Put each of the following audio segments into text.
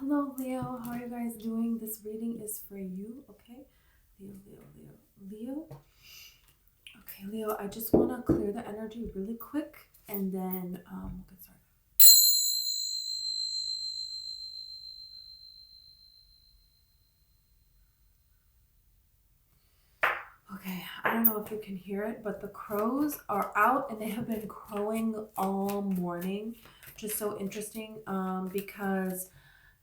Hello, Leo. How are you guys doing? This reading is for you, okay? Leo. Okay, Leo, I just want to clear the energy really quick and then we'll get started. Okay, I don't know if you can hear it, but the crows are out and they have been crowing all morning. Just so interesting because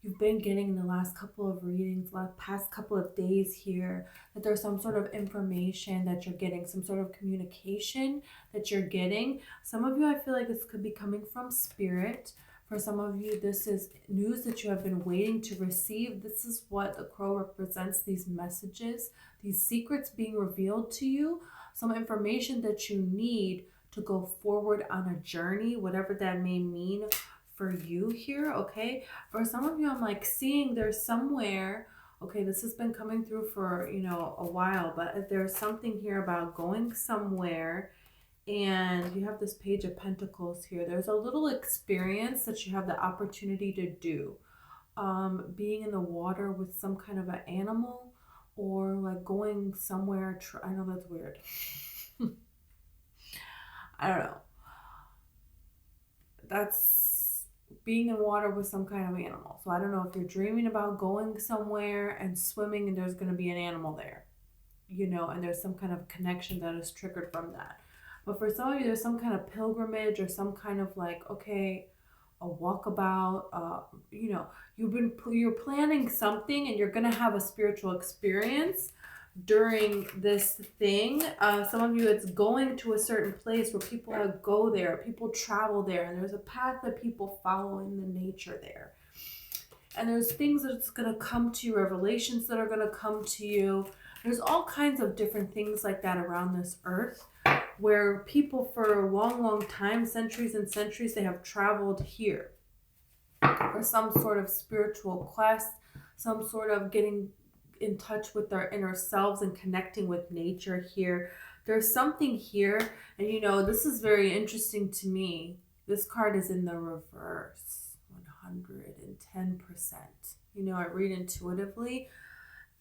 you've been getting in the last couple of readings, past couple of days here, that there's some sort of information that you're getting, some sort of communication that you're getting. Some of you, I feel like this could be coming from spirit. For some of you, this is news that you have been waiting to receive. This is what the crow represents, these messages, these secrets being revealed to you, some information that you need to go forward on a journey, whatever that may mean for you here, okay? For some of you, I'm like seeing there's somewhere, okay, this has been coming through for, a while, but if there's something here about going somewhere and you have this Page of Pentacles here, there's a little experience that you have the opportunity to do. Being in the water with some kind of an animal or like going somewhere, I know that's weird. I don't know. That's being in water with some kind of animal. So I don't know if you're dreaming about going somewhere and swimming and there's going to be an animal there, and there's some kind of connection that is triggered from that. But for some of you, there's some kind of pilgrimage or some kind of like, okay, a walkabout, you're planning something and you're going to have a spiritual experience during this thing. Some of you, it's going to a certain place where people go there, people travel there, and there's a path that people follow in the nature there. And there's things that's going to come to you, revelations that are going to come to you. There's all kinds of different things like that around this earth where people for a long, long time, centuries and centuries, they have traveled here for some sort of spiritual quest, some sort of getting in touch with their inner selves and connecting with nature here. There's something here, and this is very interesting to me. This card is in the reverse, 110%. I read intuitively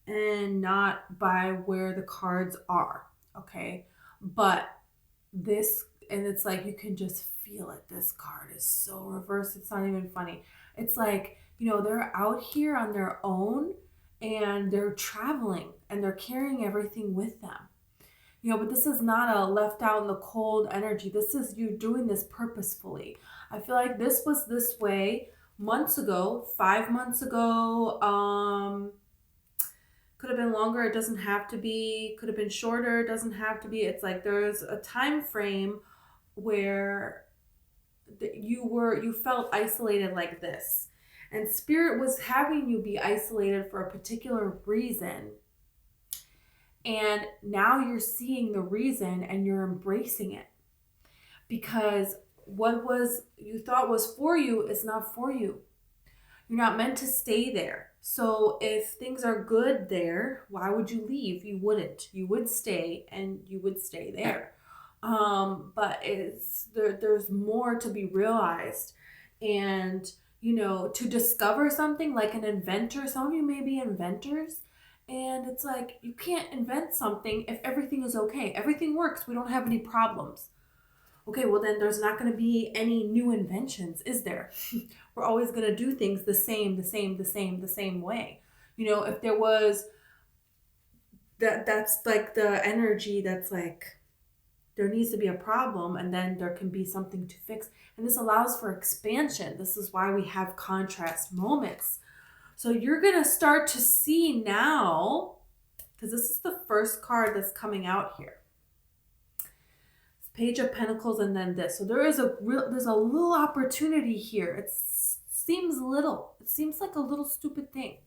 and not by where the cards are, okay? But this, and it's like you can just feel it. This card is so reversed. It's not even funny. It's like, they're out here on their own and they're traveling and they're carrying everything with them. But this is not a left out in the cold energy. This is you doing this purposefully. I feel like this was this way months ago, 5 months ago. Could have been longer. It doesn't have to be. Could have been shorter. It doesn't have to be. It's like there's a time frame where you felt isolated like this. And spirit was having you be isolated for a particular reason. And now you're seeing the reason and you're embracing it. Because what you thought was for you is not for you. You're not meant to stay there. So if things are good there, why would you leave? You wouldn't. You would stay and you would stay there. But there's more to be realized. And, to discover something like an inventor, some of you may be inventors. And it's like, you can't invent something if everything is okay. Everything works. We don't have any problems. Okay, well then there's not going to be any new inventions, is there? We're always going to do things the same way. If there was, that's like the energy that's like, there needs to be a problem and then there can be something to fix. And this allows for expansion. This is why we have contrast moments. So you're going to start to see now, because this is the first card that's coming out here. Page of Pentacles and then this. So there's a little opportunity here. It seems little. It seems like a little stupid thing.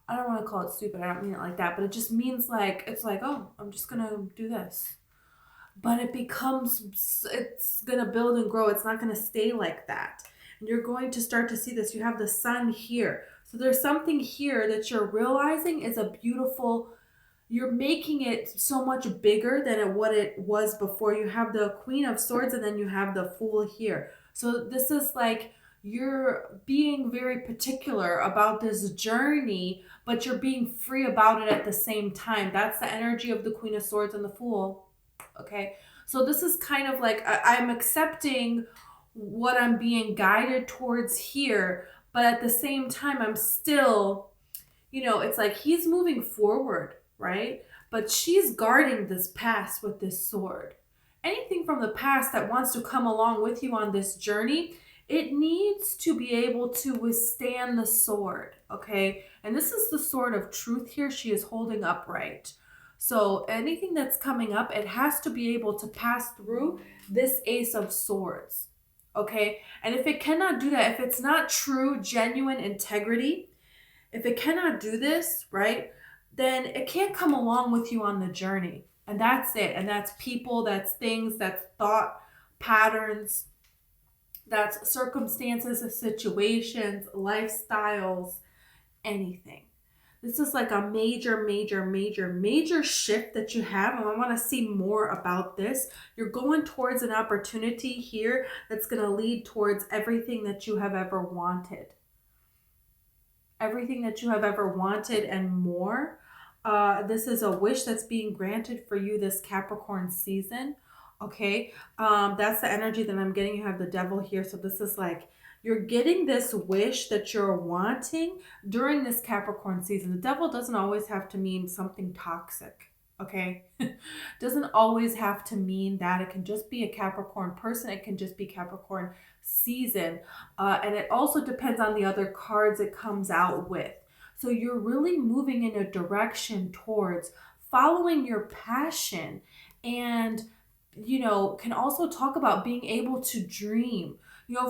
I don't want to call it stupid. I don't mean it like that. But it just means like, it's like, oh, I'm just going to do this. But it's going to build and grow. It's not going to stay like that. And you're going to start to see this. You have the sun here. So there's something here that you're realizing is a beautiful, you're making it so much bigger than what it was before. You have the Queen of Swords and then you have the Fool here. So this is like you're being very particular about this journey, but you're being free about it at the same time. That's the energy of the Queen of Swords and the Fool. Okay. So this is kind of like I'm accepting what I'm being guided towards here, but at the same time, I'm still, it's like he's moving forward, right? But she's guarding this past with this sword. Anything from the past that wants to come along with you on this journey, it needs to be able to withstand the sword, okay? And this is the sword of truth here she is holding upright. So anything that's coming up, it has to be able to pass through this Ace of Swords, okay? And if it cannot do that, if it's not true, genuine integrity, if it cannot do this, right, then it can't come along with you on the journey. And that's it. And that's people, that's things, that's thought patterns, that's circumstances, situations, lifestyles, anything. This is like a major, major, major, major shift that you have. And I want to see more about this. You're going towards an opportunity here that's going to lead towards everything that you have ever wanted. Everything that you have ever wanted and more. This is a wish that's being granted for you this Capricorn season. Okay. That's the energy that I'm getting. You have the Devil here. So this is like, you're getting this wish that you're wanting during this Capricorn season. The Devil doesn't always have to mean something toxic. Okay. Doesn't always have to mean that. It can just be a Capricorn person. It can just be Capricorn season. And it also depends on the other cards it comes out with. So you're really moving in a direction towards following your passion, and, can also talk about being able to dream.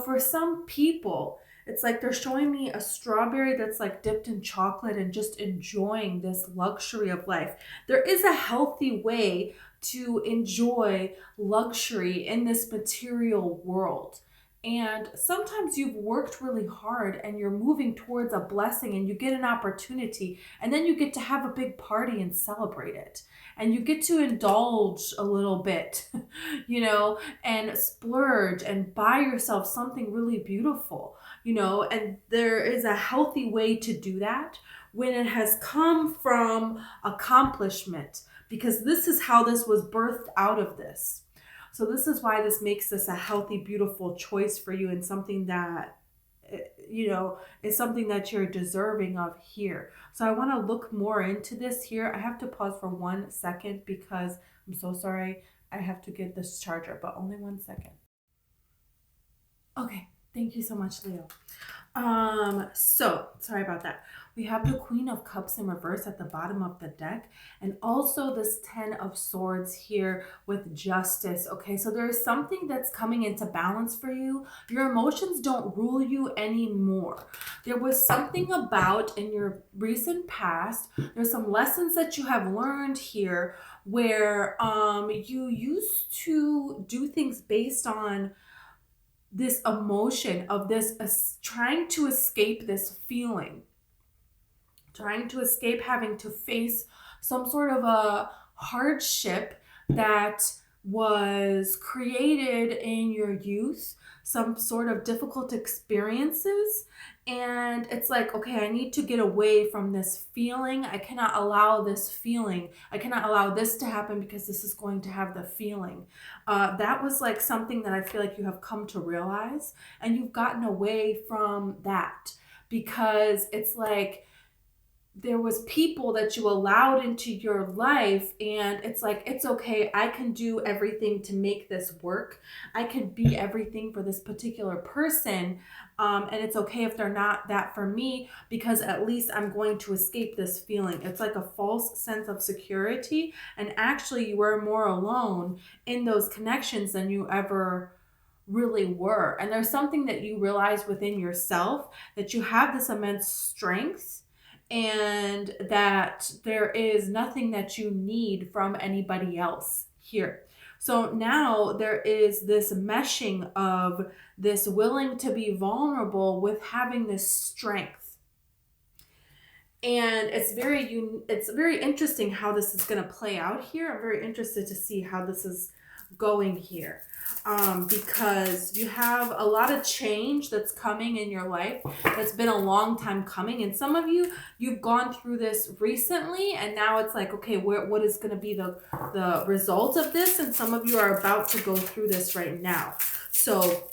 For some people, it's like they're showing me a strawberry that's like dipped in chocolate and just enjoying this luxury of life. There is a healthy way to enjoy luxury in this material world. And sometimes you've worked really hard and you're moving towards a blessing and you get an opportunity, and then you get to have a big party and celebrate it. And you get to indulge a little bit, and splurge and buy yourself something really beautiful, and there is a healthy way to do that when it has come from accomplishment, because this is how this was birthed out of this. So this is why this makes this a healthy, beautiful choice for you, and something that, is something that you're deserving of here. So I want to look more into this here. I have to pause for 1 second because I'm so sorry. I have to get this charger, but only 1 second. Okay. Thank you so much, Leo. So sorry about that. We have the Queen of Cups in reverse at the bottom of the deck, and also this 10 of Swords here with Justice. Okay, so there's something that's coming into balance for you. Your emotions don't rule you anymore. There was something about in your recent past, there's some lessons that you have learned here where you used to do things based on this emotion of this trying to escape this feeling, trying to escape having to face some sort of a hardship that was created in your youth, some sort of difficult experiences. And it's like, okay, I need to get away from this feeling. I cannot allow this feeling. I cannot allow this to happen because this is going to have the feeling. That was like something that I feel like you have come to realize, and you've gotten away from that because it's like, there was people that you allowed into your life, and it's like, it's okay. I can do everything to make this work. I can be everything for this particular person. And it's okay if they're not that for me, because at least I'm going to escape this feeling. It's like a false sense of security. And actually you were more alone in those connections than you ever really were. And there's something that you realize within yourself, that you have this immense strength, and that there is nothing that you need from anybody else here. So now there is this meshing of this willing to be vulnerable with having this strength. And it's very interesting how this is going to play out here. I'm very interested to see how this is going here. Because you have a lot of change that's coming in your life that's been a long time coming. And some of you, you've gone through this recently, and now it's like, okay, what is going to be the result of this? And some of you are about to go through this right now. So,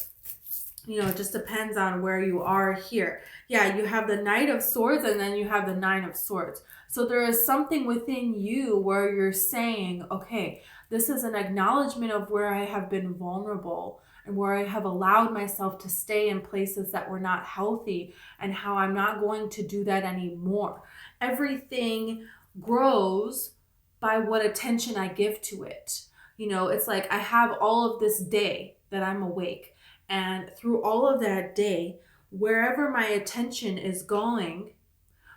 you know, it just depends on where you are here. Yeah, you have the Knight of Swords, and then you have the Nine of Swords. So there is something within you where you're saying, okay, this is an acknowledgement of where I have been vulnerable and where I have allowed myself to stay in places that were not healthy, and how I'm not going to do that anymore. Everything grows by what attention I give to it. You know, it's like I have all of this day that I'm awake, and through all of that day, wherever my attention is going,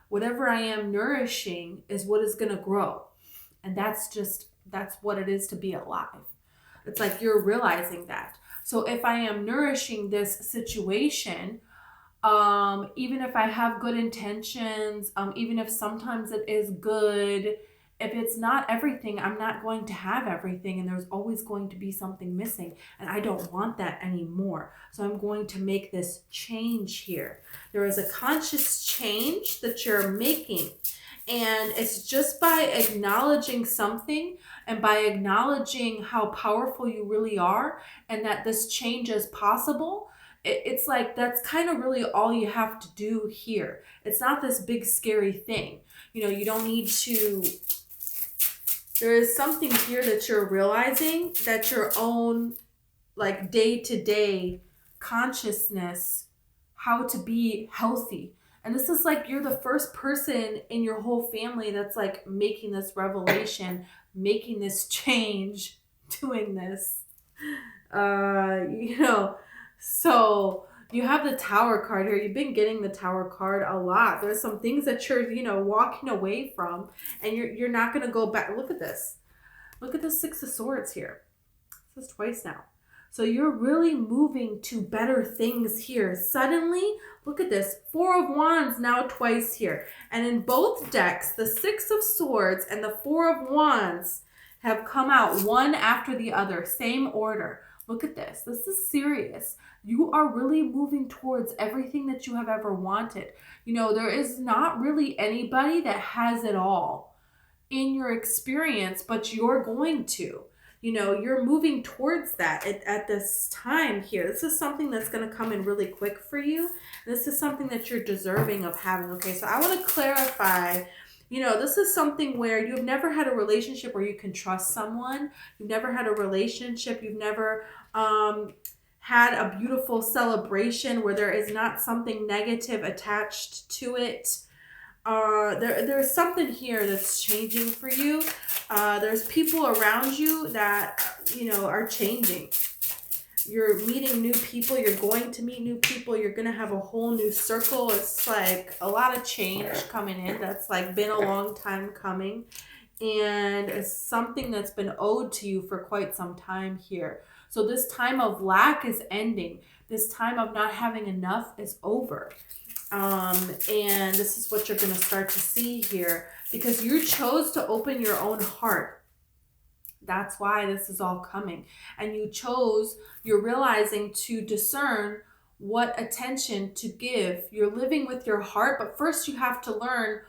whatever I am nourishing is what is going to grow. And that's what it is to be alive. It's like you're realizing that. So if I am nourishing this situation, even if I have good intentions, even if sometimes it is good, if it's not everything, I'm not going to have everything, and there's always going to be something missing, and I don't want that anymore. So I'm going to make this change here. There is a conscious change that you're making, and it's just by acknowledging something and by acknowledging how powerful you really are and that this change is possible. It's like that's kind of really all you have to do here. It's not this big scary thing. You know, you don't need to. There is something here that you're realizing, that your own like day-to-day consciousness, how to be healthy. And this is like you're the first person in your whole family that's like making this revelation, making this change, doing this. You know, so you have the Tower card here. You've been getting the Tower card a lot. There's some things that you're, you know, walking away from, and you're not going to go back. Look at this. Look at the Six of Swords here. This is twice now. So you're really moving to better things here. Suddenly, look at this. Four of Wands now twice here. And in both decks, the Six of Swords and the Four of Wands have come out one after the other. Same order. Look at this. This is serious. You are really moving towards everything that you have ever wanted. You know, there is not really anybody that has it all in your experience, but you're going to. You know, you're moving towards that at this time here. This is something that's going to come in really quick for you. This is something that you're deserving of having. Okay, so I want to clarify. You know, this is something where you've never had a relationship where you can trust someone. You've never had a relationship. You've never had a beautiful celebration where there is not something negative attached to it. There's something here that's changing for you. There's people around you that, you know, are changing. You're meeting new people. You're going to meet new people. You're going to have a whole new circle. It's like a lot of change coming in. That's like been a long time coming. And it's something that's been owed to you for quite some time here. So this time of lack is ending. This time of not having enough is over. And this is what you're going to start to see here, because you chose to open your own heart. That's why this is all coming. And you're realizing to discern what attention to give. You're living with your heart, but first you have to learn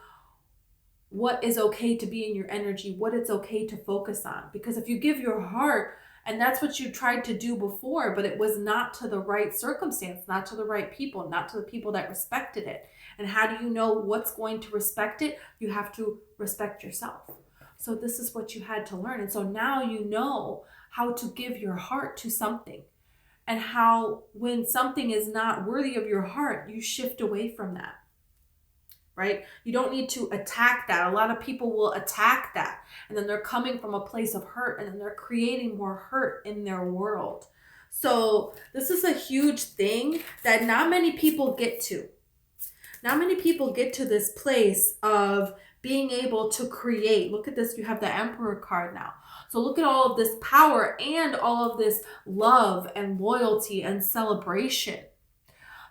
what is okay to be in your energy, what it's okay to focus on. Because if you give your heart, and that's what you tried to do before, but it was not to the right circumstance, not to the right people, not to the people that respected it. And how do you know what's going to respect it? You have to respect yourself. So this is what you had to learn. And so now you know how to give your heart to something, and how when something is not worthy of your heart, you shift away from that. Right? You don't need to attack that. A lot of people will attack that, and then they're coming from a place of hurt, and then they're creating more hurt in their world. So this is a huge thing that not many people get to. Not many people get to this place of being able to create. Look at this. You have the Emperor card now. So look at all of this power and all of this love and loyalty and celebration.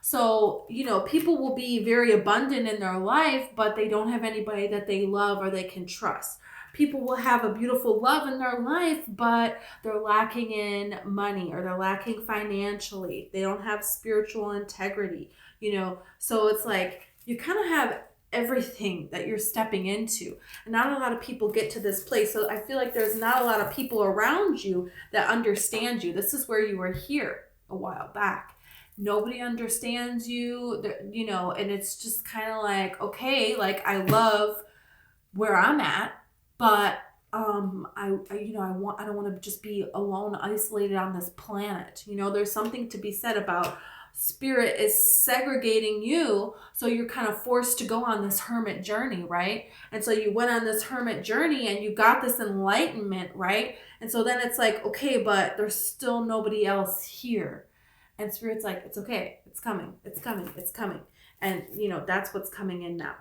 So, you know, people will be very abundant in their life, but they don't have anybody that they love or they can trust. People will have a beautiful love in their life, but they're lacking in money, or they're lacking financially. They don't have spiritual integrity, So it's like you kind of have everything that you're stepping into. And not a lot of people get to this place. So I feel like there's not a lot of people around you that understand you. This is where you were here a while back. Nobody understands you, and it's just kind of like, okay, like I love where I'm at, but I don't want to just be alone, isolated on this planet. There's something to be said about spirit is segregating you, so you're kind of forced to go on this hermit journey, right? And so you went on this hermit journey and you got this enlightenment, right? And so then it's like, okay, but there's still nobody else here. And spirit's like, it's okay, it's coming, it's coming, it's coming. And that's what's coming in now.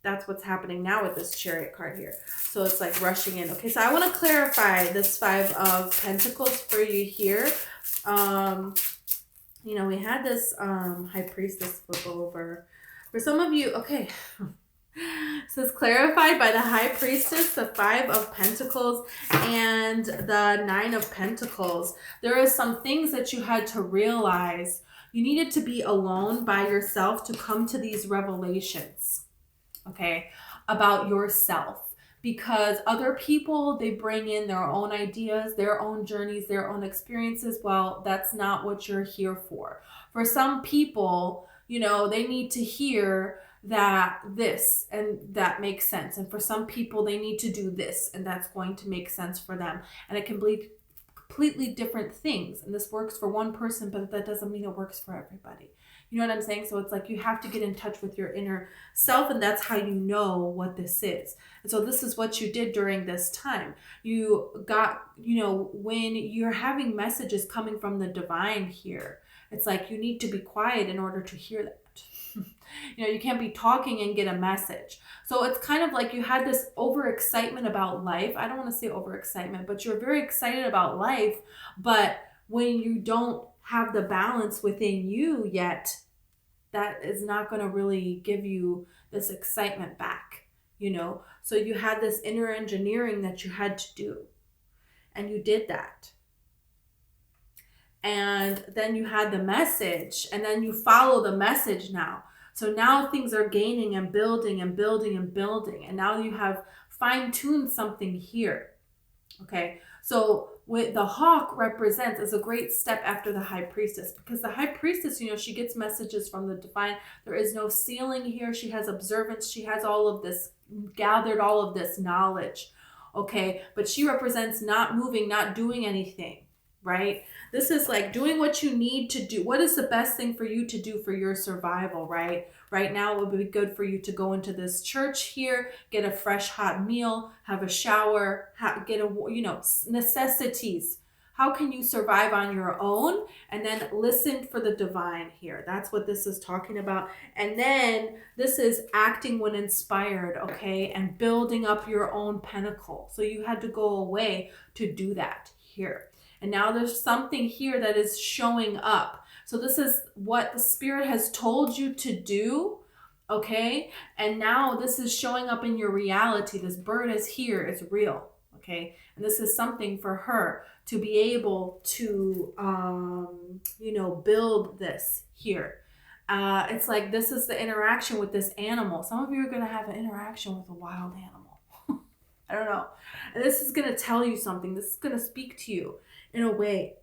That's what's happening now with this Chariot card here. So it's like rushing in. Okay, so I want to clarify this 5 of Pentacles for you here. We had this High Priestess flip over. For some of you, okay. So it's clarified by the High Priestess, the 5 of Pentacles, and the 9 of Pentacles. There are some things that you had to realize. You needed to be alone by yourself to come to these revelations, okay, about yourself. Because other people, they bring in their own ideas, their own journeys, their own experiences. Well, that's not what you're here for. For some people, they need to hear that this and that makes sense. And for some people, they need to do this and that's going to make sense for them. And it can be completely different things. And this works for one person, but that doesn't mean it works for everybody. You know what I'm saying? So it's like you have to get in touch with your inner self, and that's how you know what this is. And so this is what you did during this time. You got, when you're having messages coming from the divine here, it's like you need to be quiet in order to hear that. You can't be talking and get a message. So it's kind of like you had this overexcitement about life. I don't want to say overexcitement, but you're very excited about life. But when you don't have the balance within you yet, that is not going to really give you this excitement back, So you had this inner engineering that you had to do, and you did that. And then you had the message, and then you follow the message now. So now things are gaining and building and building and building. And now you have fine-tuned something here. Okay, so what the hawk represents is a great step after the High Priestess, because the High Priestess, she gets messages from the divine. There is no ceiling here. She has observance. She has all of this, gathered all of this knowledge. Okay, but she represents not moving, not doing anything, right? This is like doing what you need to do. What is the best thing for you to do for your survival, right? Right now, it would be good for you to go into this church here, get a fresh hot meal, have a shower, get necessities. How can you survive on your own? And then listen for the divine here. That's what this is talking about. And then this is acting when inspired, okay? And building up your own pinnacle. So you had to go away to do that here. And now there's something here that is showing up. So this is what the spirit has told you to do, okay? And now this is showing up in your reality. This bird is here, it's real, okay? And this is something for her to be able to, build this here. It's like this is the interaction with this animal. Some of you are going to have an interaction with a wild animal. I don't know. And this is going to tell you something. This is going to speak to you in a way.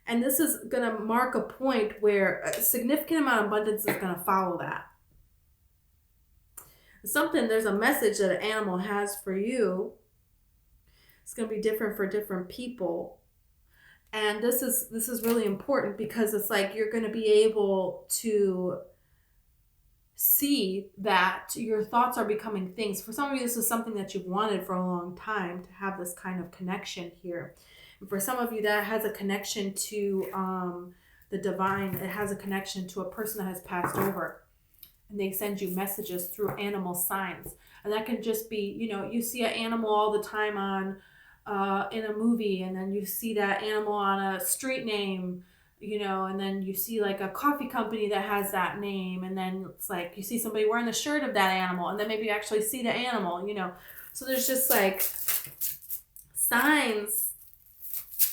And this is going to mark a point where a significant amount of abundance is going to follow that. There's a message that an animal has for you. It's going to be different for different people. And this is really important, because it's like you're going to be able to see that your thoughts are becoming things. For some of you, this is something that you've wanted for a long time, to have this kind of connection here. And for some of you, that has a connection to the divine. It has a connection to a person that has passed over. And they send you messages through animal signs. And that can just be, you see an animal all the time on in a movie, and then you see that animal on a street name, and then you see like a coffee company that has that name, and then it's like you see somebody wearing the shirt of that animal, and then maybe you actually see the animal, So there's just like signs,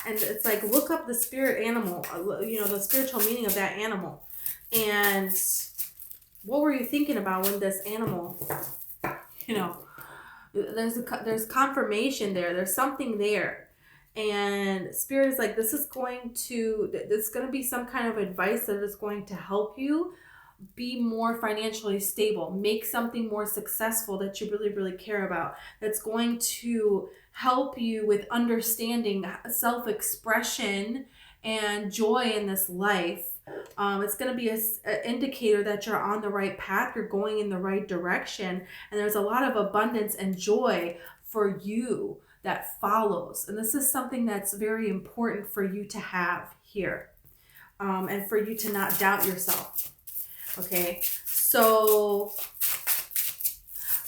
and it's like, look up the spirit animal, you know, the spiritual meaning of that animal. And what were you thinking about when this animal, you know, there's confirmation there. There's something there. And spirit is like, this is going to be some kind of advice that is going to help you be more financially stable, make something more successful that you really, really care about. That's going to help you with understanding self-expression and joy in this life. It's going to be an indicator that you're on the right path, you're going in the right direction, and there's a lot of abundance and joy for you that follows. And this is something that's very important for you to have here, and for you to not doubt yourself. Okay, so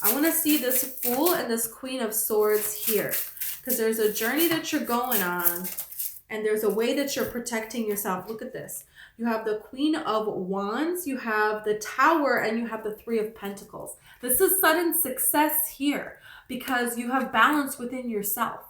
I want to see this Fool and this Queen of Swords here, because there's a journey that you're going on, and there's a way that you're protecting yourself. Look at this. You have the Queen of Wands, you have the Tower, and you have the Three of Pentacles. This is sudden success here because you have balance within yourself.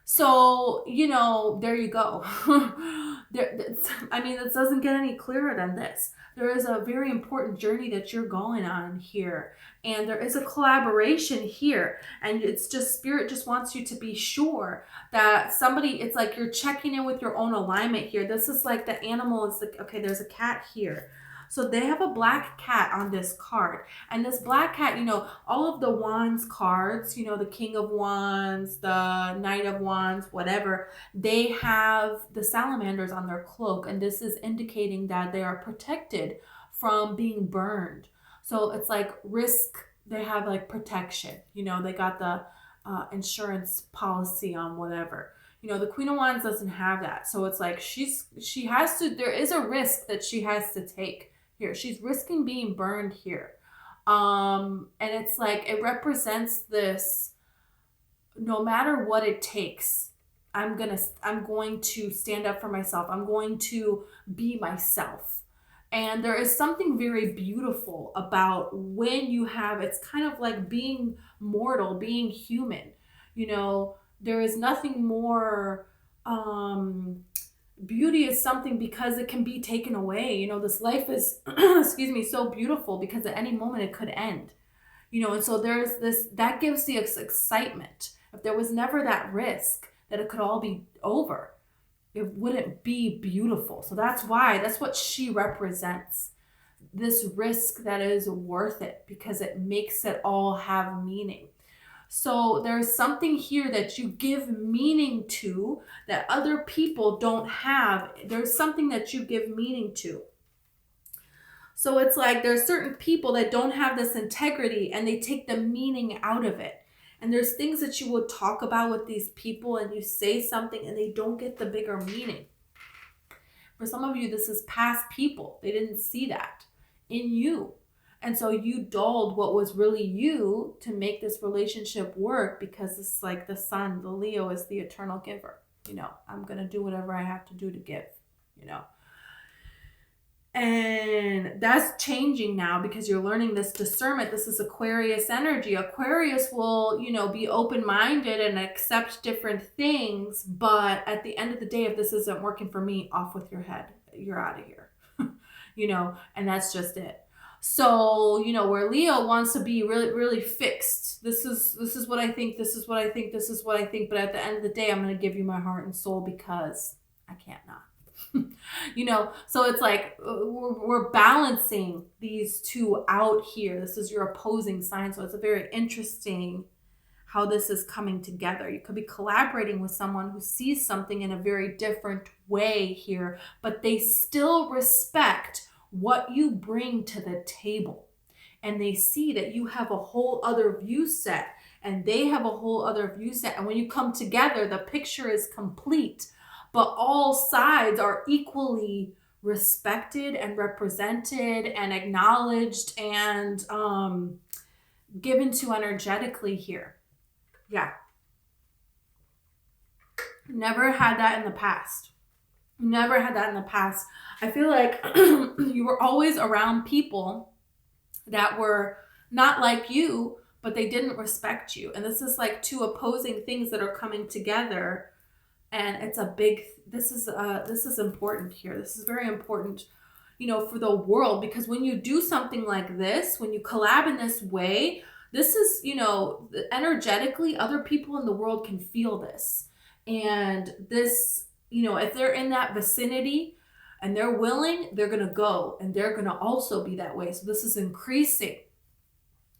So, you know, there you go. I mean, this doesn't get any clearer than this. There is a very important journey that you're going on here. And there is a collaboration here. And it's just, spirit just wants you to be sure that somebody, it's like you're checking in with your own alignment here. This is like the animal is like, okay, there's a cat here. So they have a black cat on this card. And this black cat, you know, all of the Wands cards, you know, the King of Wands, the Knight of Wands, whatever, they have the salamanders on their cloak. And this is indicating that they are protected from being burned. So it's like risk, they have like protection. You know, they got the insurance policy on whatever. You know, the Queen of Wands doesn't have that. So it's like she has to, there is a risk that she has to take here. She's risking being burned here. And it's like, it represents this, no matter what it takes, I'm going to stand up for myself. I'm going to be myself. And there is something very beautiful about when you have, it's kind of like being mortal, being human. You know, there is nothing more, beauty is something because it can be taken away. You know, this life is, excuse me, so beautiful because at any moment it could end. You know, and so there's this, that gives the excitement. If there was never that risk that it could all be over, it wouldn't be beautiful. So that's why, that's what she represents. This risk that is worth it because it makes it all have meaning. So there's something here that you give meaning to that other people don't have. There's something that you give meaning to. So it's like there's certain people that don't have this integrity and they take the meaning out of it. And there's things that you would talk about with these people and you say something and they don't get the bigger meaning. For some of you, this is past people. They didn't see that in you. And so you dulled what was really you to make this relationship work because it's like the sun, the Leo is the eternal giver. You know, I'm going to do whatever I have to do to give, you know. And that's changing now because you're learning this discernment. This is Aquarius energy. Aquarius will, you know, be open-minded and accept different things. But at the end of the day, if this isn't working for me, off with your head. You're out of here. You know, and that's just it. So, you know, where Leo wants to be really, really fixed. This is what I think. This is what I think. This is what I think. But at the end of the day, I'm going to give you my heart and soul because I can't not. You know, so it's like we're balancing these two out here. This is your opposing sign. So it's a very interesting how this is coming together. You could be collaborating with someone who sees something in a very different way here, but they still respect what you bring to the table. And they see that you have a whole other view set and they have a whole other view set. And when you come together, the picture is complete. But all sides are equally respected and represented and acknowledged and given to energetically here. Yeah. Never had that in the past. Never had that in the past. I feel like you were always around people that were not like you, but they didn't respect you. And this is like two opposing things that are coming together. And it's a big, this is important here. This is very important, you know, for the world, because when you do something like this, when you collab in this way, this is, you know, energetically, other people in the world can feel this. And this, you know, if they're in that vicinity and they're willing, they're going to go, and they're going to also be that way. So this is increasing.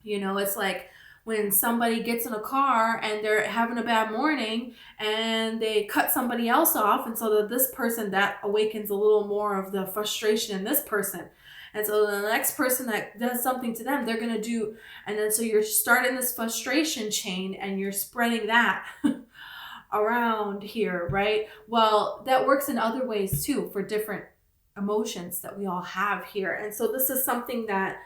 You know, it's like when somebody gets in a car and they're having a bad morning and they cut somebody else off. And so that this person, that awakens a little more of the frustration in this person. And so the next person that does something to them, they're going to do. And then so you're starting this frustration chain and you're spreading that around here, right? Well, that works in other ways too, for different emotions that we all have here. And so this is something that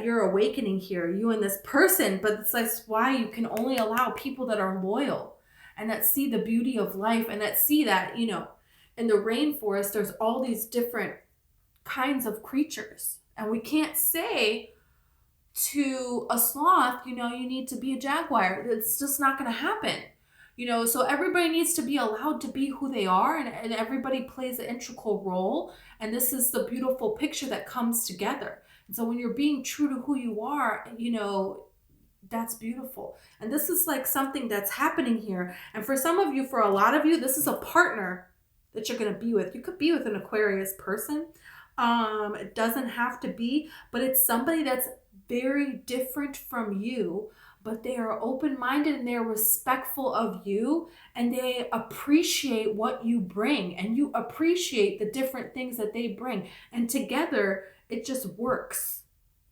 you're awakening here, you and this person. But that's why you can only allow people that are loyal and that see the beauty of life, and that see that, you know, in the rainforest, there's all these different kinds of creatures. And we can't say to a sloth, you know, you need to be a jaguar. It's just not going to happen. You know, so everybody needs to be allowed to be who they are, and everybody plays an integral role. And this is the beautiful picture that comes together. And so when you're being true to who you are, you know, that's beautiful. And this is like something that's happening here. And for some of you, for a lot of you, this is a partner that you're going to be with. You could be with an Aquarius person. It doesn't have to be, but it's somebody that's very different from you, but they are open-minded and they're respectful of you, and they appreciate what you bring, and you appreciate the different things that they bring. And together, it just works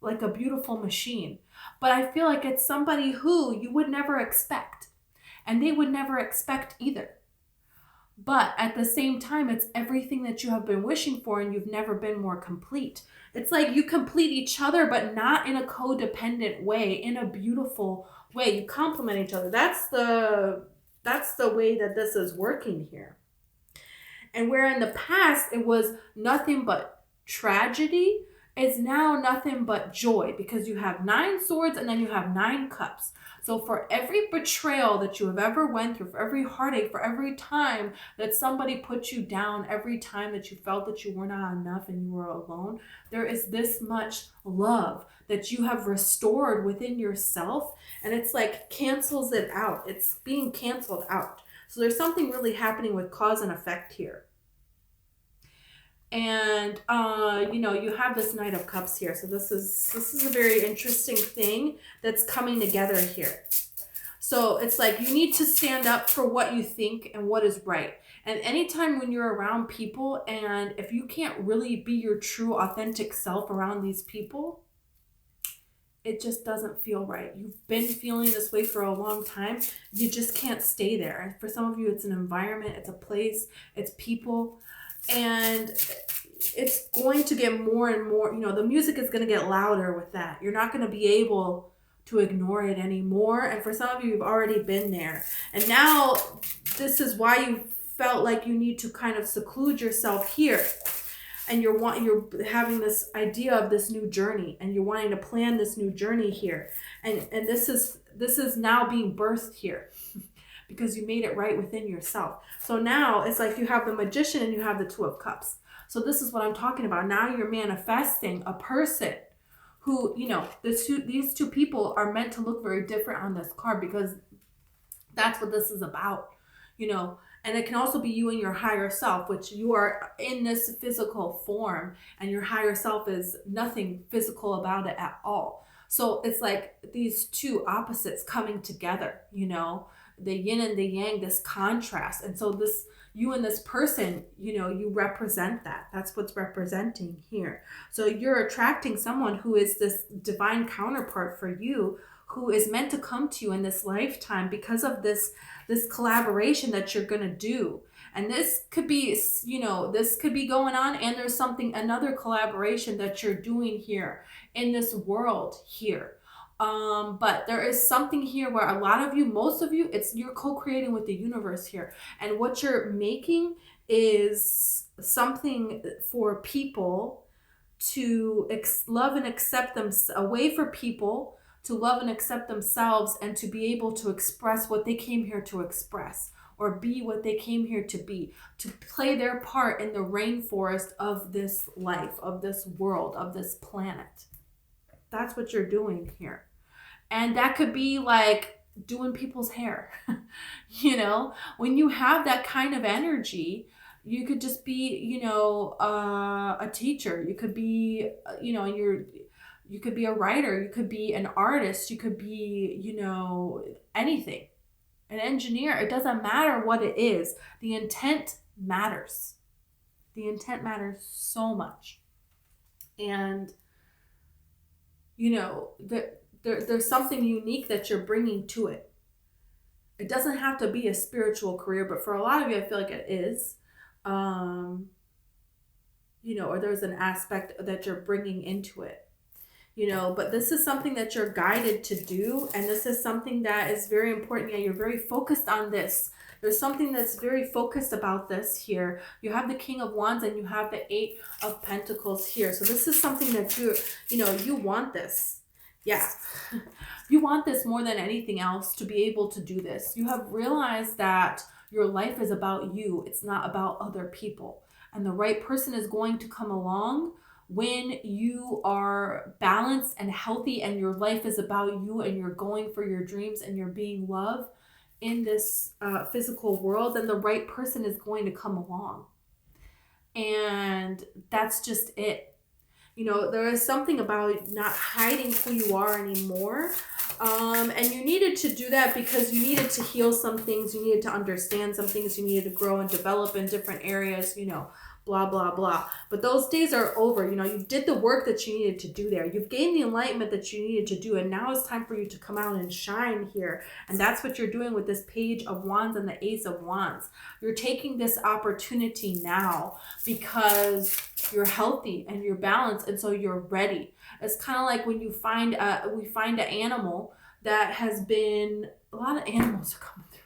like a beautiful machine. But I feel like it's somebody who you would never expect, and they would never expect either. But at the same time, it's everything that you have been wishing for, and you've never been more complete. It's like you complete each other, but not in a codependent way, in a beautiful way. You complement each other. That's the way that this is working here. And where in the past it was nothing but tragedy, is now nothing but joy, because you have 9 swords and then you have 9 cups. So for every betrayal that you have ever went through, for every heartache, for every time that somebody put you down, every time that you felt that you were not enough and you were alone, there is this much love that you have restored within yourself. And it's like cancels it out. It's being canceled out. So there's something really happening with cause and effect here. And, you know, you have this Knight of Cups here. So this is a very interesting thing that's coming together here. So it's like you need to stand up for what you think and what is right. And anytime when you're around people, and if you can't really be your true authentic self around these people, it just doesn't feel right. You've been feeling this way for a long time. You just can't stay there. For some of you, it's an environment, it's a place, it's people. And it's going to get more and more, you know, the music is going to get louder with that. You're not going to be able to ignore it anymore. And for some of you, you've already been there. And now this is why you felt like you need to kind of seclude yourself here. And you're having this idea of this new journey, and you're wanting to plan this new journey here. And this is now being birthed here because you made it right within yourself. So now it's like you have the Magician and you have the Two of Cups. So this is what I'm talking about. Now you're manifesting a person who, you know, these two people are meant to look very different on this card, because that's what this is about, you know. And it can also be you and your higher self, which you are in this physical form, and your higher self is nothing physical about it at all. So it's like these two opposites coming together, you know, the yin and the yang, this contrast. And so this, you and this person, you know, you represent that. That's what's representing here. So you're attracting someone who is this divine counterpart for you, who is meant to come to you in this lifetime because of this collaboration that you're going to do. And this could be, you know, this could be going on, and there's another collaboration that you're doing here in this world here. But there is something here where a lot of you, most of you, you're co-creating with the universe here. And what you're making is something for people to love and accept them, a way for people to love and accept themselves, and to be able to express what they came here to express, or be what they came here to be, to play their part in the rainforest of this life, of this world, of this planet. That's what you're doing here. And that could be like doing people's hair. You know, when you have that kind of energy, you could just be, you know, a teacher. You could be, you know, you could be a writer. You could be an artist. You could be, you know, anything. An engineer. It doesn't matter what it is. The intent matters. The intent matters so much. And, you know, there's something unique that you're bringing to it. It doesn't have to be a spiritual career, but for a lot of you, I feel like it is. You know, or there's an aspect that you're bringing into it. You know, but this is something that you're guided to do, and this is something that is very important. Yeah, you're very focused on this. There's something that's very focused about this here. You have the King of Wands and you have the Eight of Pentacles here. So this is something that you know, you want this. Yeah. You want this more than anything else, to be able to do this. You have realized that your life is about you. It's not about other people. And the right person is going to come along when you are balanced and healthy, and your life is about you, and you're going for your dreams, and you're being loved in this physical world, then the right person is going to come along. And that's just it. You know, there is something about not hiding who you are anymore. And you needed to do that because you needed to heal some things. You needed to understand some things. You needed to grow and develop in different areas, you know, blah, blah, blah. But those days are over. You know, you did the work that you needed to do there. You've gained the enlightenment that you needed to do. And now it's time for you to come out and shine here. And that's what you're doing with this Page of Wands and the Ace of Wands. You're taking this opportunity now because you're healthy and you're balanced. And so you're ready. It's kind of like when you find we find an animal that has been, a lot of animals are coming through.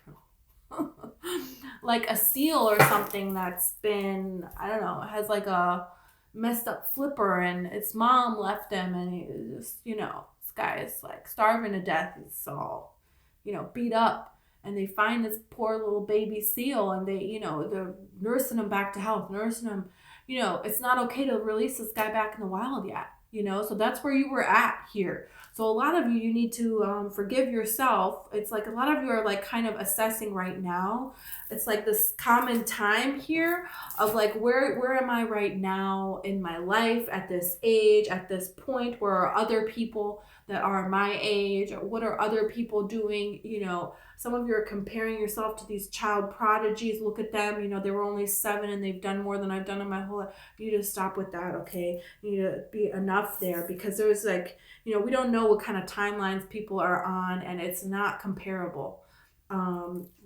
Like a seal or something that's been, I don't know, has like a messed up flipper, and its mom left him, and he just, you know, this guy is like starving to death. He's all, you know, beat up, and they find this poor little baby seal, and they, you know, they're nursing him back to health, nursing him. You know, it's not okay to release this guy back in the wild yet, you know, so that's where you were at here. So a lot of you need to forgive yourself. It's like a lot of you are like kind of assessing right now. It's like this common time here of like, where am I right now in my life at this age, at this point? Where are other people that are my age? Or what are other people doing? You know, some of you are comparing yourself to these child prodigies. Look at them. You know, they were only 7 and they've done more than I've done in my whole life. You need to stop with that, okay? You need to be enough there, because there's like, you know, we don't know what kind of timelines people are on, and it's not comparable.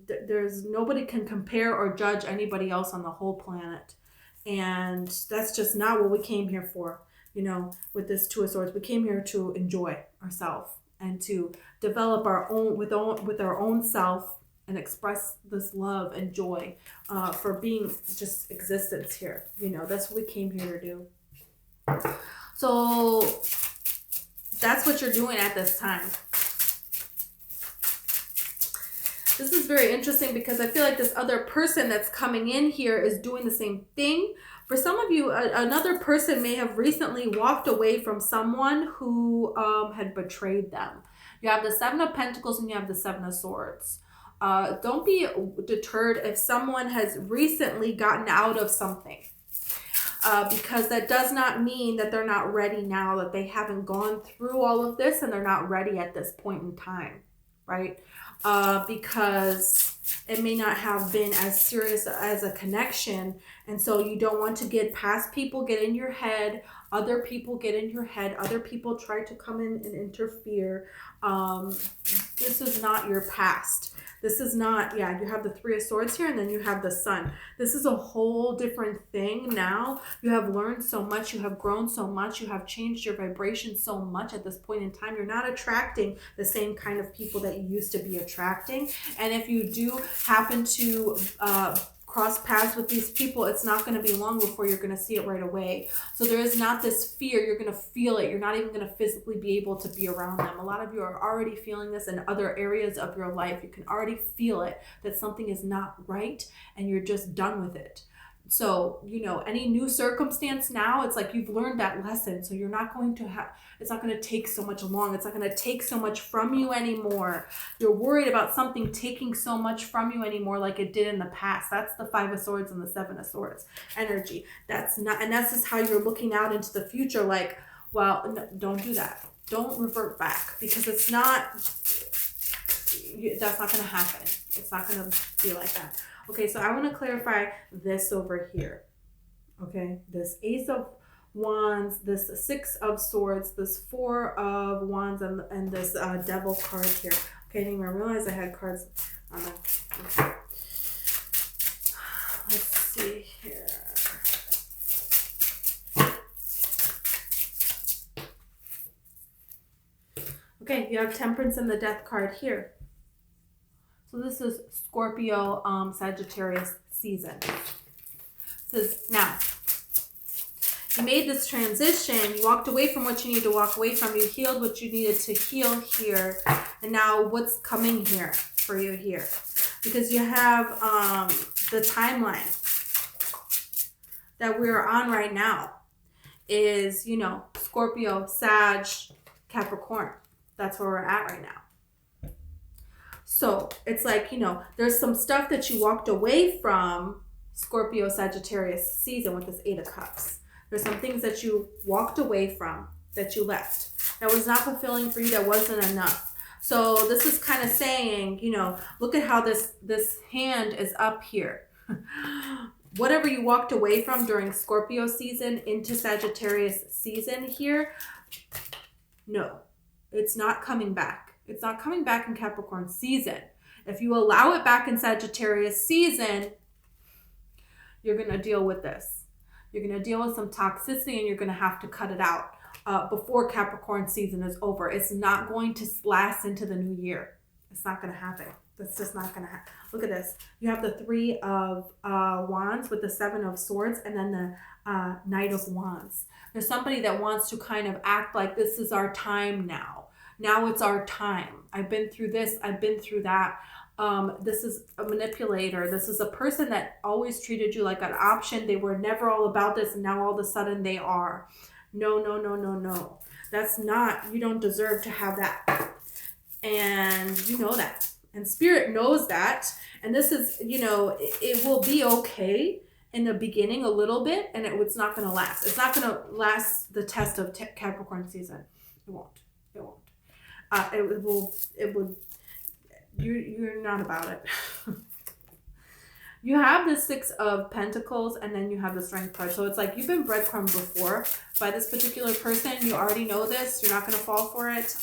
There's nobody can compare or judge anybody else on the whole planet. And that's just not what we came here for, you know, with this Two of Swords. We came here to enjoy ourselves and to develop our own with our own self and express this love and joy for being just existence here. You know, that's what we came here to do. So that's what you're doing at this time. This is very interesting because I feel like this other person that's coming in here is doing the same thing. For some of you, another person may have recently walked away from someone who had betrayed them. You have the Seven of Pentacles and you have the Seven of Swords. Don't be deterred if someone has recently gotten out of something. Because that does not mean that they're not ready now, that they haven't gone through all of this and they're not ready at this point in time, right? Because it may not have been as serious as a connection. And so you don't want to get past people, get in your head. Other people get in your head. Other people try to come in and interfere. This is not your past. This is not, yeah, you have the Three of Swords here and then you have the Sun. This is a whole different thing now. You have learned so much. You have grown so much. You have changed your vibration so much at this point in time. You're not attracting the same kind of people that you used to be attracting. And if you do happen to cross paths with these people, it's not going to be long before you're going to see it right away. So there is not this fear. You're going to feel it. You're not even going to physically be able to be around them. A lot of you are already feeling this in other areas of your life. You can already feel it, that something is not right and you're just done with it. So, you know, any new circumstance now, it's like you've learned that lesson. So you're not going to have, it's not going to take so much long. It's not going to take so much from you anymore. You're worried about something taking so much from you anymore like it did in the past. That's the 5 of Swords and the 7 of Swords energy. That's not, and that's just how you're looking out into the future. Like, well, no, don't do that. Don't revert back, because it's not, that's not going to happen. It's not going to be like that. Okay, so I want to clarify this over here. Okay, this Ace of Wands, this 6 of Swords, this 4 of Wands, and this Devil card here. Okay, I didn't even realize I had cards on it. Okay. Let's see here. Okay, you have Temperance and the Death card here. So this is Scorpio, Sagittarius season. Says, now, you made this transition. You walked away from what you needed to walk away from. You healed what you needed to heal here. And now what's coming here for you here? Because you have the timeline that we're on right now is, you know, Scorpio, Sag, Capricorn. That's where we're at right now. So it's like, you know, there's some stuff that you walked away from Scorpio, Sagittarius season with this 8 of Cups. There's some things that you walked away from, that you left, that was not fulfilling for you, that wasn't enough. So this is kind of saying, you know, look at how this hand is up here. Whatever you walked away from during Scorpio season into Sagittarius season here, no, it's not coming back. It's not coming back in Capricorn season. If you allow it back in Sagittarius season, you're going to deal with this. You're going to deal with some toxicity, and you're going to have to cut it out before Capricorn season is over. It's not going to last into the new year. It's not going to happen. That's just not going to happen. Look at this. You have the 3 of Wands with the 7 of Swords, and then the Knight of Wands. There's somebody that wants to kind of act like this is our time now. Now it's our time. I've been through this. I've been through that. This is a manipulator. This is a person that always treated you like an option. They were never all about this, and now all of a sudden they are. No, no, no, no, no. That's not, you don't deserve to have that. And you know that. And Spirit knows that. And this is, you know, it will be okay in the beginning a little bit, and it's not going to last. It's not going to last the test of Capricorn season. It won't. It won't. It will, you're not about it. You have the 6 of Pentacles, and then you have the Strength card. So it's like you've been breadcrumbed before by this particular person. You already know this. You're not going to fall for it.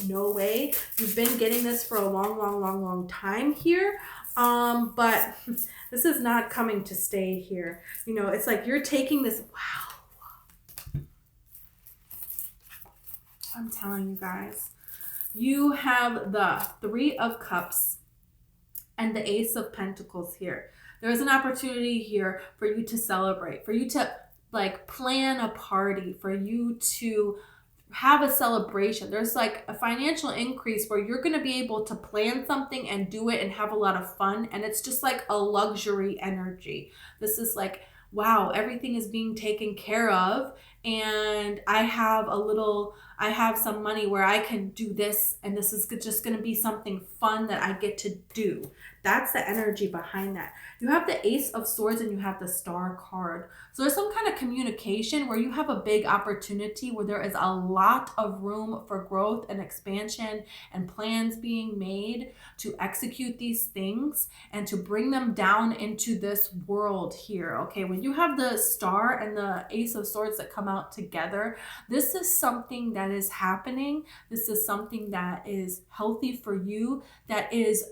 No way. You've been getting this for a long, long, long, long time here. But this is not coming to stay here. You know, it's like you're taking this, wow. I'm telling you guys. You have the 3 of Cups and the Ace of Pentacles here. There's an opportunity here for you to celebrate, for you to like plan a party, for you to have a celebration. There's like a financial increase where you're going to be able to plan something and do it and have a lot of fun. And it's just like a luxury energy. This is like, wow, everything is being taken care of. And I have some money where I can do this, and this is just going to be something fun that I get to do. That's the energy behind that. You have the Ace of Swords and you have the Star card. So there's some kind of communication where you have a big opportunity where there is a lot of room for growth and expansion and plans being made to execute these things and to bring them down into this world here. Okay, when you have the Star and the Ace of Swords that come out together, this is something that is happening. This is something that is healthy for you, that is,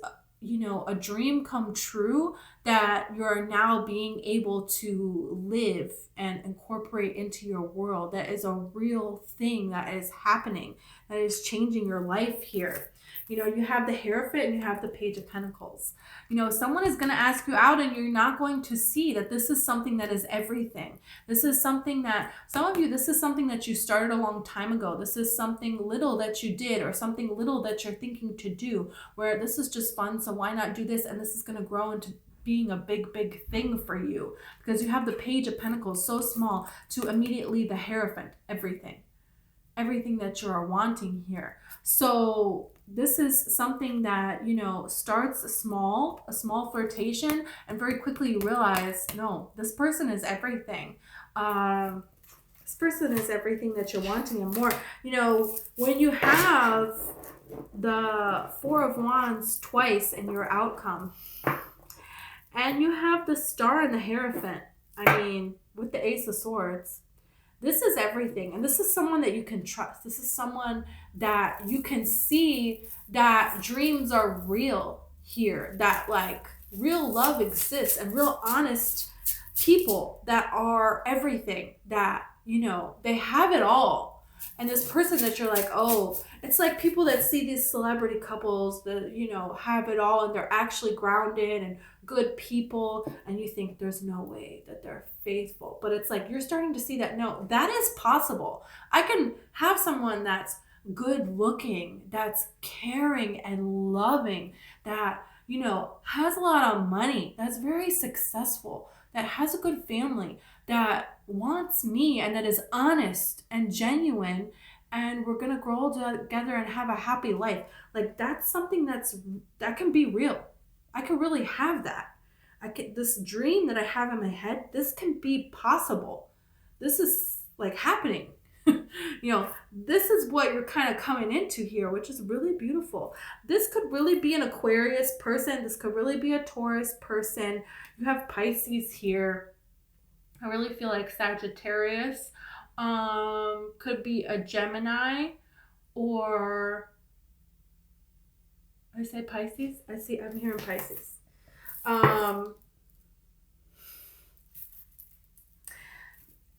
you know, a dream come true that you're now being able to live and incorporate into your world. That is a real thing that is happening, that is changing your life here. You know, you have the Hierophant and you have the Page of Pentacles. You know, someone is going to ask you out and you're not going to see that this is something that is everything. This is something that, some of you, this is something that you started a long time ago. This is something little that you did, or something little that you're thinking to do, where this is just fun, so why not do this? And this is going to grow into being a big, big thing for you, because you have the Page of Pentacles, so small, to immediately the Hierophant, everything that you are wanting here. So this is something that, you know, starts small, a small flirtation, and very quickly you realize, no, this person is everything. This person is everything that you're wanting and more. You know, when you have the Four of Wands twice in your outcome, and you have the Star and the Hierophant, I mean, with the Ace of Swords, this is everything. And this is someone that you can trust. This is someone that you can see that dreams are real here, that like real love exists, and real honest people that are everything, that, you know, they have it all. And this person that you're like, oh, it's like people that see these celebrity couples that, you know, have it all and they're actually grounded and good people, and you think there's no way that they're faithful. But it's like you're starting to see that, no, that is possible. I can have someone that's good looking, that's caring and loving, that, you know, has a lot of money, that's very successful, that has a good family, that wants me, and that is honest and genuine, and we're gonna grow together and have a happy life. Like, that's something that can be real. I can really have that. This dream that I have in my head, this can be possible. This is like happening. You know, this is what you're kind of coming into here, which is really beautiful. This could really be an Aquarius person. This could really be a Taurus person. You have Pisces here. I really feel like Sagittarius could be a Gemini, or I say Pisces. I'm hearing Pisces.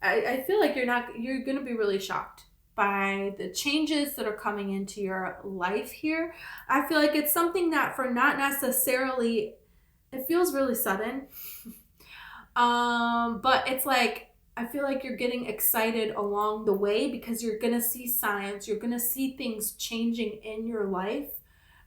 I feel like you're going to be really shocked by the changes that are coming into your life here. I feel like it's something that for not necessarily, it feels really sudden. But it's like, I feel like you're getting excited along the way, because you're going to see signs, you're going to see things changing in your life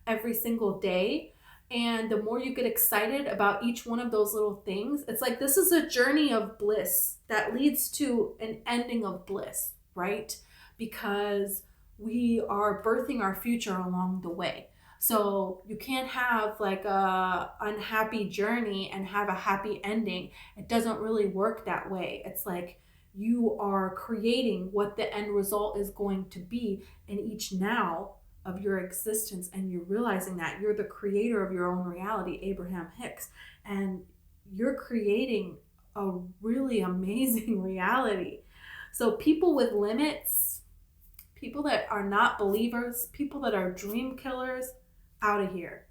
every single day. And the more you get excited about each one of those little things, it's like this is a journey of bliss that leads to an ending of bliss, right? Because we are birthing our future along the way. So you can't have like a unhappy journey and have a happy ending. It doesn't really work that way. It's like you are creating what the end result is going to be in each now of your existence, and you're realizing that you're the creator of your own reality, Abraham Hicks, and you're creating a really amazing reality. So people with limits, people that are not believers, people that are dream killers, out of here.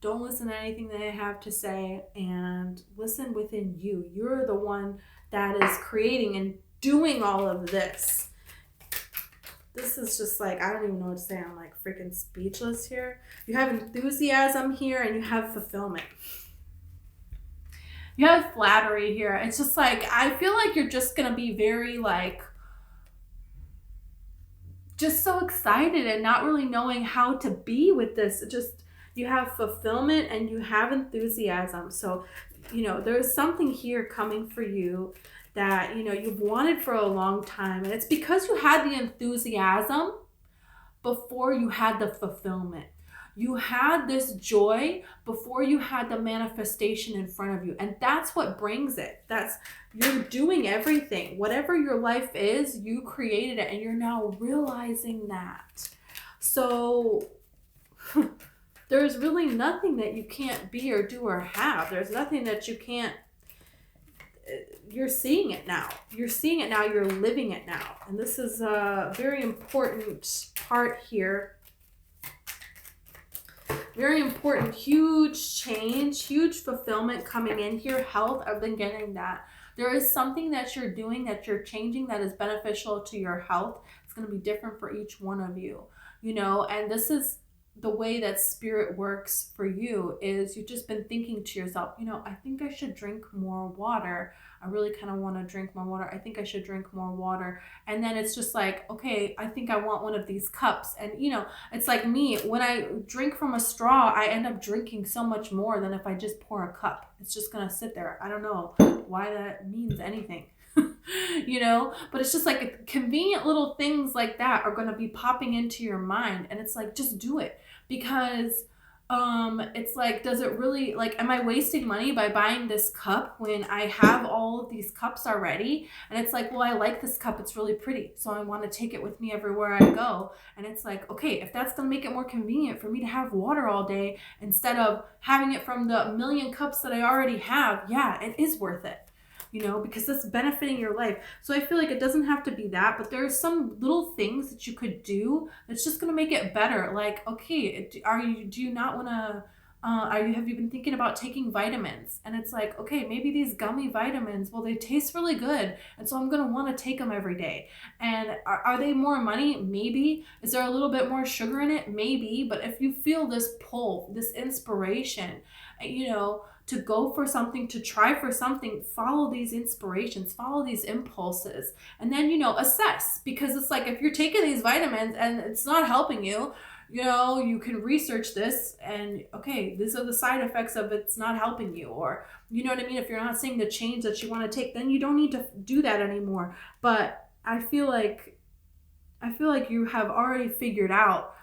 Don't listen to anything they have to say, and listen within you. You're the one that is creating and doing all of this. This is just like, I don't even know what to say. I'm like freaking speechless here. You have enthusiasm here, and you have fulfillment. You have flattery here. It's just like, I feel like you're just going to be very like, just so excited and not really knowing how to be with this. Just, you have fulfillment and you have enthusiasm. So, you know, there's something here coming for you that, you know, you've wanted for a long time. And it's because you had the enthusiasm before you had the fulfillment. You had this joy before you had the manifestation in front of you. And that's what brings it. You're doing everything. Whatever your life is, you created it, and you're now realizing that. So there's really nothing that you can't be or do or have. There's nothing that you can't. You're seeing it now. You're seeing it now. You're living it now. And this is a very important part here. Very important, huge change, huge fulfillment coming in here. Health, I've been getting that. There is something that you're doing, that you're changing, that is beneficial to your health. It's going to be different for each one of you, you know, and this is the way that spirit works for you. Is you've just been thinking to yourself, you know, I think I should drink more water. I really kind of want to drink more water. I think I should drink more water. And then it's just like, okay, I think I want one of these cups. And, you know, it's like me, when I drink from a straw, I end up drinking so much more than if I just pour a cup. It's just going to sit there. I don't know why that means anything. You know, but it's just like convenient little things like that are going to be popping into your mind. And it's like, just do it, because it's like, does it really, like, am I wasting money by buying this cup when I have all of these cups already? And it's like, well, I like this cup, it's really pretty, so I want to take it with me everywhere I go. And it's like, okay, if that's going to make it more convenient for me to have water all day instead of having it from the million cups that I already have, yeah, it is worth it. You know, because that's benefiting your life. So I feel like it doesn't have to be that, but there's some little things that you could do that's just going to make it better. Like, okay, do you not want to, have you been thinking about taking vitamins? And it's like, okay, maybe these gummy vitamins, well, they taste really good. And so I'm going to want to take them every day. And are they more money? Maybe. Is there a little bit more sugar in it? Maybe. But if you feel this pull, this inspiration, you know, to go for something, to try for something, follow these inspirations, follow these impulses, and then, you know, assess. Because it's like, if you're taking these vitamins and it's not helping you, you know, you can research this and, okay, these are the side effects of it's not helping you. Or, you know what I mean? If you're not seeing the change that you want to take, then you don't need to do that anymore. But I feel like you have already figured out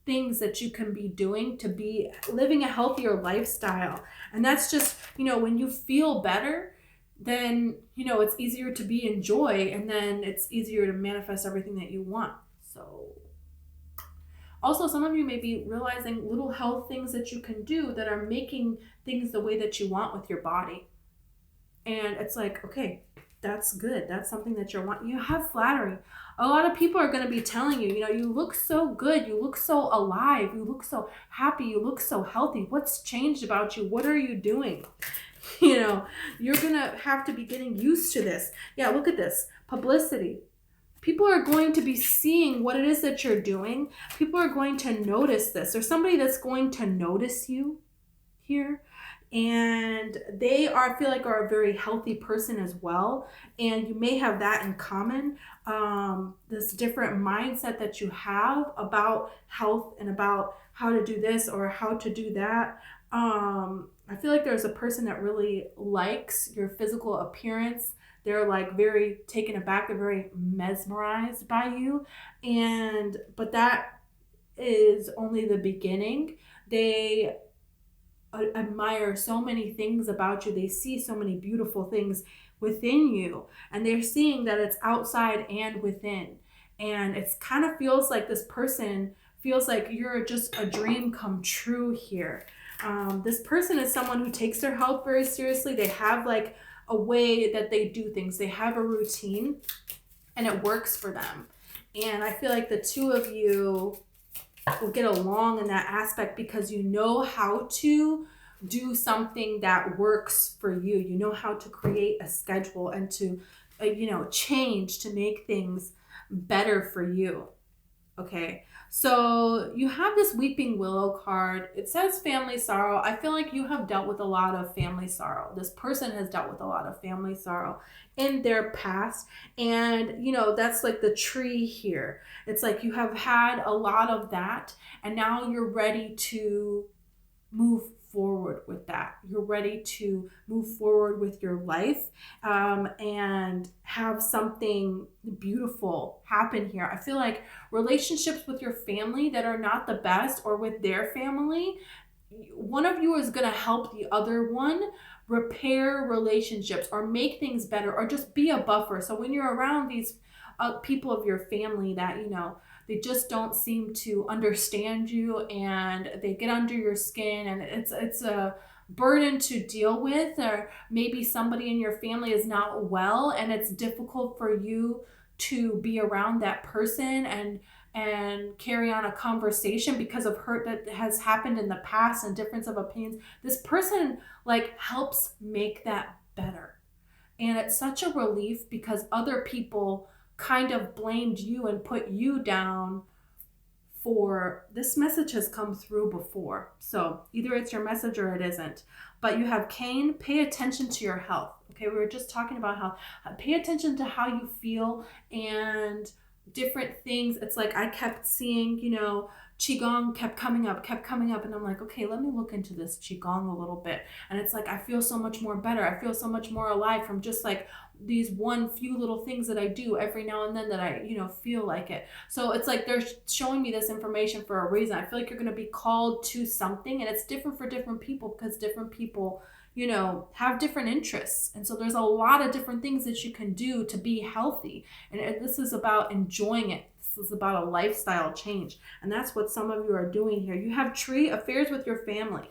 things that you can be doing to be living a healthier lifestyle. And that's just, you know, when you feel better, then, you know, it's easier to be in joy, and then it's easier to manifest everything that you want. So also, some of you may be realizing little health things that you can do that are making things the way that you want with your body. And it's like, okay, that's good. That's something that you're wanting. You have flattery. A lot of people are going to be telling you, you know, you look so good. You look so alive. You look so happy. You look so healthy. What's changed about you? What are you doing? You know, you're going to have to be getting used to this. Yeah, look at this. Publicity. People are going to be seeing what it is that you're doing. People are going to notice this. There's somebody that's going to notice you here. And they feel like are a very healthy person as well. And you may have that in common. This different mindset that you have about health and about how to do this or how to do that. I feel like there's a person that really likes your physical appearance. They're like very taken aback. They're very mesmerized by you. But that is only the beginning. They admire so many things about you. They see so many beautiful things within you, and they're seeing that it's outside and within. And it's kind of feels like this person feels like you're just a dream come true here. This person is someone who takes their health very seriously. They have like a way that they do things. They have a routine and it works for them. And I feel like the two of you will get along in that aspect because you know how to do something that works for you. You know how to create a schedule and to, change to make things better for you. Okay. So you have this Weeping Willow card. It says family sorrow. I feel like you have dealt with a lot of family sorrow. This person has dealt with a lot of family sorrow in their past. And, that's like the tree here. It's like you have had a lot of that, and now you're ready to move forward with that. You're ready to move forward with your life and have something beautiful happen here. I feel like relationships with your family that are not the best, or with their family, one of you is going to help the other one repair relationships or make things better or just be a buffer. So when you're around these people of your family that, they just don't seem to understand you and they get under your skin, and it's a burden to deal with. Or maybe somebody in your family is not well and it's difficult for you to be around that person and carry on a conversation because of hurt that has happened in the past and difference of opinions. This person like helps make that better. And it's such a relief because other people kind of blamed you and put you down for this message has come through before. So either it's your message or it isn't. But you have Cain, pay attention to your health. Okay, we were just talking about health. Pay attention to how you feel and different things. It's like I kept seeing, you know, Qigong kept coming up. And I'm like, okay, let me look into this Qigong a little bit. And it's like, I feel so much more better. I feel so much more alive from just like these few little things that I do every now and then that I, you know, feel like it. So it's like they're showing me this information for a reason. I feel like you're going to be called to something, and it's different for different people because different people, you know, have different interests. And so there's a lot of different things that you can do to be healthy. And this is about enjoying it. This is about a lifestyle change. And that's what some of you are doing here. You have tree, affairs with your family.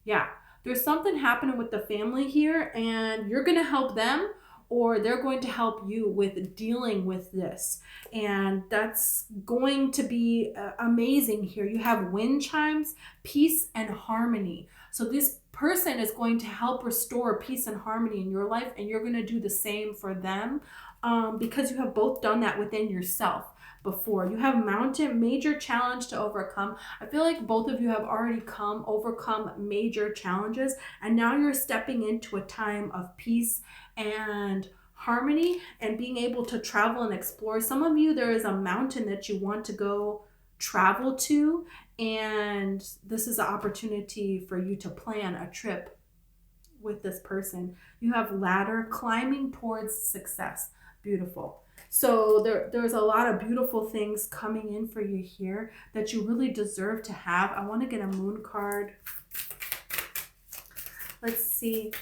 Yeah, there's something happening with the family here, and you're going to help them, or they're going to help you with dealing with this. And that's going to be amazing here. You have wind chimes, peace and harmony. So this person is going to help restore peace and harmony in your life, and you're going to do the same for them because you have both done that within yourself before. You have mountain, major challenge to overcome. I feel like both of you have already overcome major challenges, and now you're stepping into a time of peace and harmony and being able to travel and explore. Some of you, there is a mountain that you want to go travel to, and this is an opportunity for you to plan a trip with this person. You have ladder, climbing towards success. Beautiful. So there's a lot of beautiful things coming in for you here that you really deserve to have. I want to get a moon card. Let's see.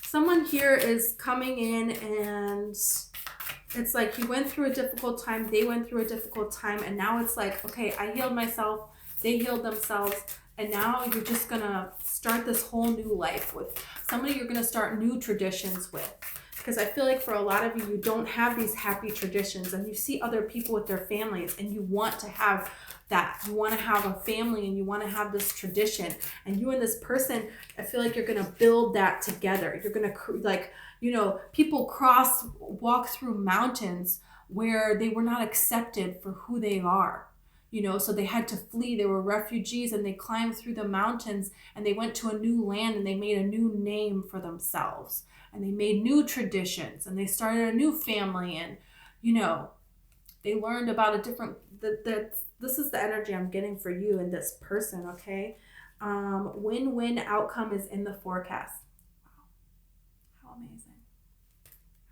Someone here is coming in, and it's like you went through a difficult time, they went through a difficult time, and now it's like, okay, I healed myself, they healed themselves, and now you're just gonna start this whole new life with somebody you're gonna start new traditions with. Because I feel like for a lot of you, you don't have these happy traditions, and you see other people with their families, and you want to have that. You want to have a family, and you want to have this tradition. And you and this person, I feel like you're going to build that together. You're going to, like, you know, people walk through mountains where they were not accepted for who they are. You know, so they had to flee. They were refugees, and they climbed through the mountains, and they went to a new land, and they made a new name for themselves. And they made new traditions, and they started a new family, and, you know, they learned about a different, this is the energy I'm getting for you and this person, okay? Win-win outcome is in the forecast. Wow, how amazing.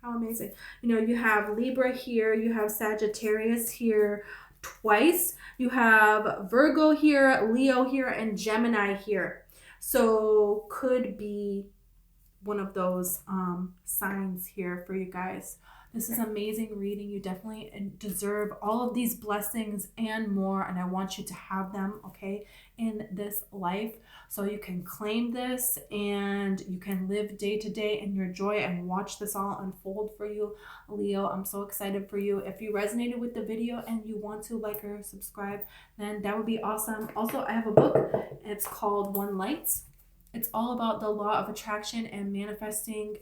How amazing. You know, you have Libra here, you have Sagittarius here twice, you have Virgo here, Leo here, and Gemini here. So could be one of those signs here for you guys. This is amazing reading. You definitely deserve all of these blessings and more, and I want you to have them, okay, in this life, so you can claim this and you can live day to day in your joy and watch this all unfold for you, Leo. I'm so excited for you. If you resonated with the video and you want to like or subscribe, then that would be awesome. Also, I have a book, and it's called One Lights. It's all about the law of attraction and manifesting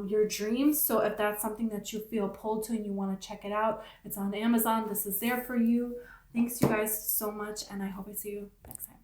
your dreams. So if that's something that you feel pulled to and you want to check it out, it's on Amazon. This is there for you. Thanks you guys so much, and I hope I see you next time.